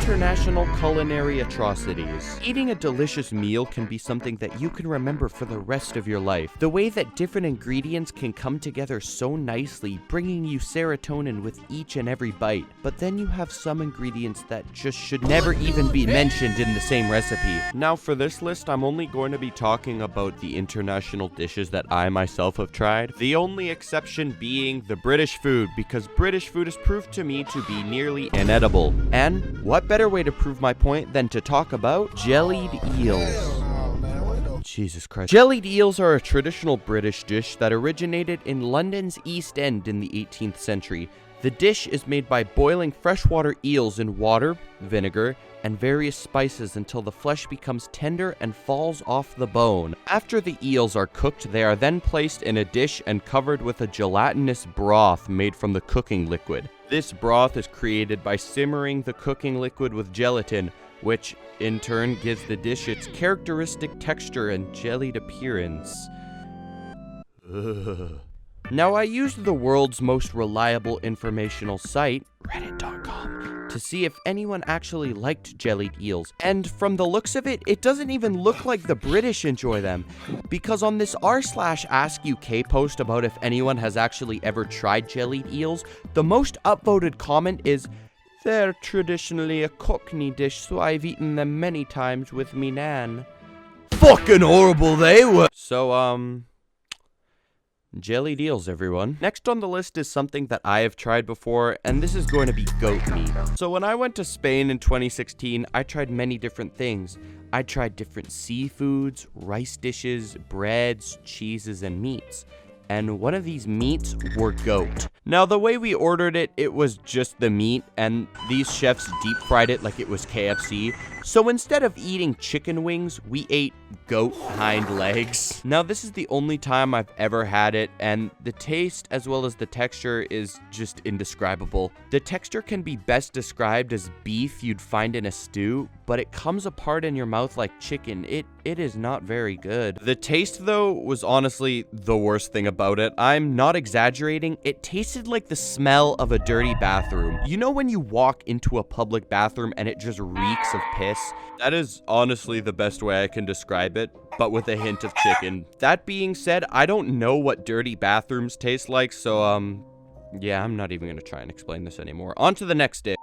International Culinary Atrocities. Eating a delicious meal can be something that you can remember for the rest of your life. The way that different ingredients can come together so nicely, bringing you serotonin with each and every bite. But then you have some ingredients that just should never even be mentioned in the same recipe. Now for this list, I'm only going to be talking about the international dishes that I myself have tried. The only exception being the British food, because British food has proved to me to be nearly inedible. And what better way to prove my point than to talk about jellied eels? Jesus Christ. Jellied eels are a traditional British dish that originated in London's East End in the 18th century. The dish is made by boiling freshwater eels in water, vinegar, and various spices until the flesh becomes tender and falls off the bone. After the eels are cooked, they are then placed in a dish and covered with a gelatinous broth made from the cooking liquid. This broth is created by simmering the cooking liquid with gelatin, which in turn gives the dish its characteristic texture and jellied appearance. Ugh. Now, I used the world's most reliable informational site, reddit.com, to see if anyone actually liked jellied eels. And from the looks of it, it doesn't even look like the British enjoy them. Because on this r/AskUK post about if anyone has actually ever tried jellied eels, the most upvoted comment is, "They're traditionally a Cockney dish, so I've eaten them many times with me nan." Fucking horrible they were! So, jellied eels, everyone. Next on the list is something that I have tried before, and this is going to be goat meat. So when I went to Spain in 2016, I tried many different things. I tried different seafoods, rice dishes, breads, cheeses, and meats. And one of these meats were goat. Now, the way we ordered it, it was just the meat, and these chefs deep fried it like it was KFC. So instead of eating chicken wings, we ate goat hind legs. Now, this is the only time I've ever had it, and the taste as well as the texture is just indescribable. The texture can be best described as beef you'd find in a stew, but it comes apart in your mouth like chicken. It is not very good. The taste, though, was honestly the worst thing about it. I'm not exaggerating. It tasted like the smell of a dirty bathroom. You know when you walk into a public bathroom and it just reeks of piss? That is honestly the best way I can describe it, but with a hint of chicken. That being said, I don't know what dirty bathrooms taste like, so, yeah, I'm not even gonna try and explain this anymore. On to the next dish.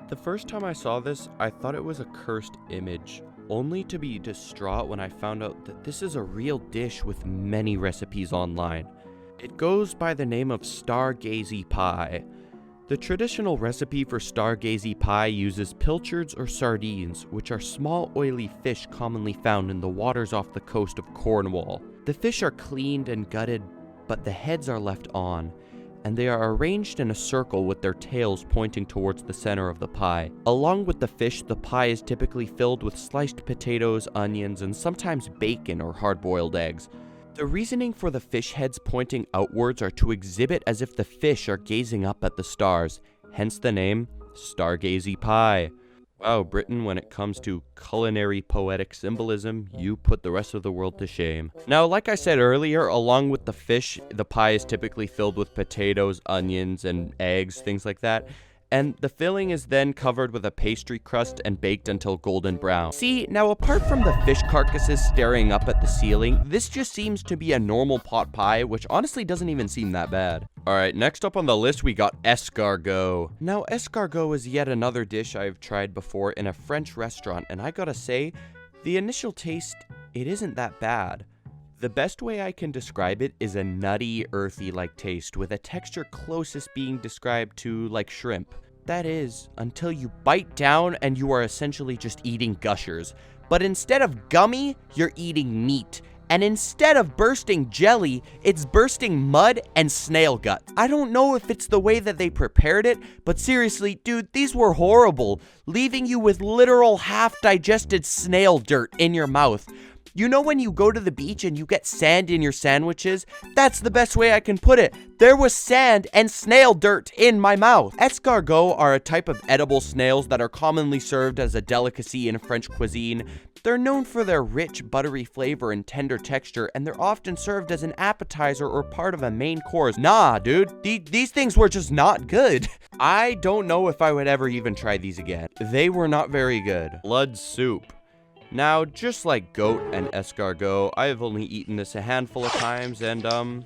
The first time I saw this, I thought it was a cursed image, only to be distraught when I found out that this is a real dish with many recipes online. It goes by the name of Stargazy Pie. The traditional recipe for Stargazy Pie uses pilchards or sardines, which are small oily fish commonly found in the waters off the coast of Cornwall. The fish are cleaned and gutted, but the heads are left on, and they are arranged in a circle with their tails pointing towards the center of the pie. Along with the fish, the pie is typically filled with sliced potatoes, onions, and sometimes bacon or hard-boiled eggs. The reasoning for the fish heads pointing outwards are to exhibit as if the fish are gazing up at the stars, hence the name Stargazy Pie. Wow, Britain, when it comes to culinary poetic symbolism, you put the rest of the world to shame. Now, like I said earlier, along with the fish, the pie is typically filled with potatoes, onions, and eggs, things like that. And the filling is then covered with a pastry crust and baked until golden brown. See, now apart from the fish carcasses staring up at the ceiling, this just seems to be a normal pot pie, which honestly doesn't even seem that bad. Alright, next up on the list we got escargot. Now, escargot is yet another dish I've tried before in a French restaurant, and I gotta say, the initial taste, it isn't that bad. The best way I can describe it is a nutty, earthy-like taste, with a texture closest being described to like shrimp. That is, until you bite down and you are essentially just eating gushers. But instead of gummy, you're eating meat. And instead of bursting jelly, it's bursting mud and snail guts. I don't know if it's the way that they prepared it, but seriously, dude, these were horrible, leaving you with literal half-digested snail dirt in your mouth. You know when you go to the beach and you get sand in your sandwiches? That's the best way I can put it. There was sand and snail dirt in my mouth. Escargots are a type of edible snails that are commonly served as a delicacy in French cuisine. They're known for their rich, buttery flavor and tender texture, and they're often served as an appetizer or part of a main course. Nah, dude, these things were just not good. I don't know if I would ever even try these again. They were not very good. Blood soup. Now, just like goat and escargot, I have only eaten this a handful of times, and,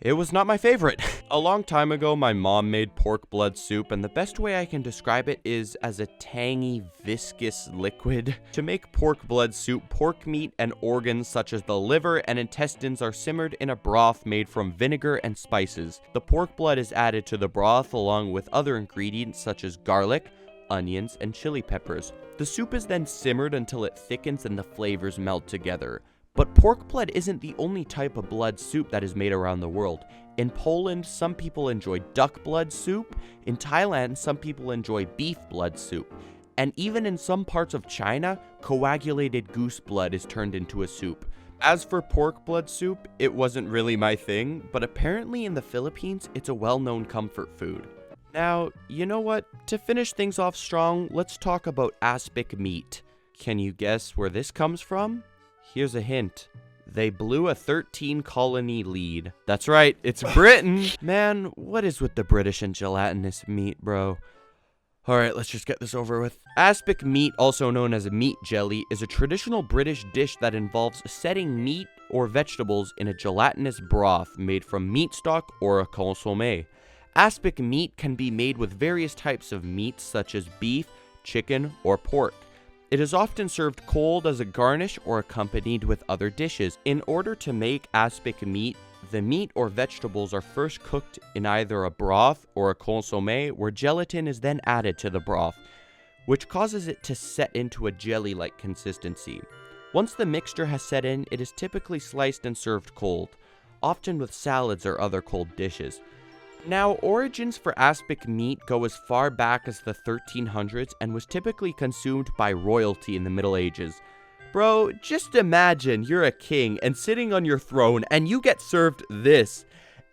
it was not my favorite. A long time ago, my mom made pork blood soup, and the best way I can describe it is as a tangy, viscous liquid. To make pork blood soup, pork meat and organs such as the liver and intestines are simmered in a broth made from vinegar and spices. The pork blood is added to the broth along with other ingredients such as garlic, onions, and chili peppers. The soup is then simmered until it thickens and the flavors melt together. But pork blood isn't the only type of blood soup that is made around the world. In Poland, some people enjoy duck blood soup. In Thailand, some people enjoy beef blood soup. And even in some parts of China, coagulated goose blood is turned into a soup. As for pork blood soup, it wasn't really my thing, but apparently in the Philippines, it's a well-known comfort food. Now, you know what? To finish things off strong, let's talk about aspic meat. Can you guess where this comes from? Here's a hint. They blew a 13-colony lead. That's right, it's Britain! Man, what is with the British and gelatinous meat, bro? Alright, let's just get this over with. Aspic meat, also known as meat jelly, is a traditional British dish that involves setting meat or vegetables in a gelatinous broth made from meat stock or a consommé. Aspic meat can be made with various types of meats such as beef, chicken, or pork. It is often served cold as a garnish or accompanied with other dishes. In order to make aspic meat, the meat or vegetables are first cooked in either a broth or a consommé, where gelatin is then added to the broth, which causes it to set into a jelly-like consistency. Once the mixture has set in, it is typically sliced and served cold, often with salads or other cold dishes. Now, origins for aspic meat go as far back as the 1300s and was typically consumed by royalty in the Middle Ages. Bro, just imagine you're a king and sitting on your throne and you get served this.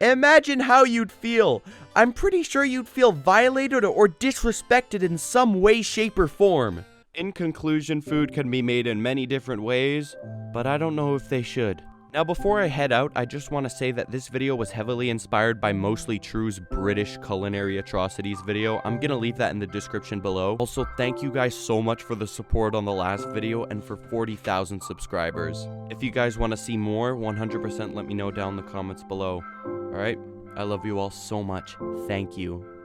Imagine how you'd feel. I'm pretty sure you'd feel violated or disrespected in some way, shape, or form. In conclusion, food can be made in many different ways, but I don't know if they should. Now, before I head out, I just want to say that this video was heavily inspired by Mostly True's British Culinary Atrocities video. I'm gonna leave that in the description below. Also, thank you guys so much for the support on the last video and for 40,000 subscribers. If you guys want to see more, 100% let me know down in the comments below. Alright, I love you all so much. Thank you.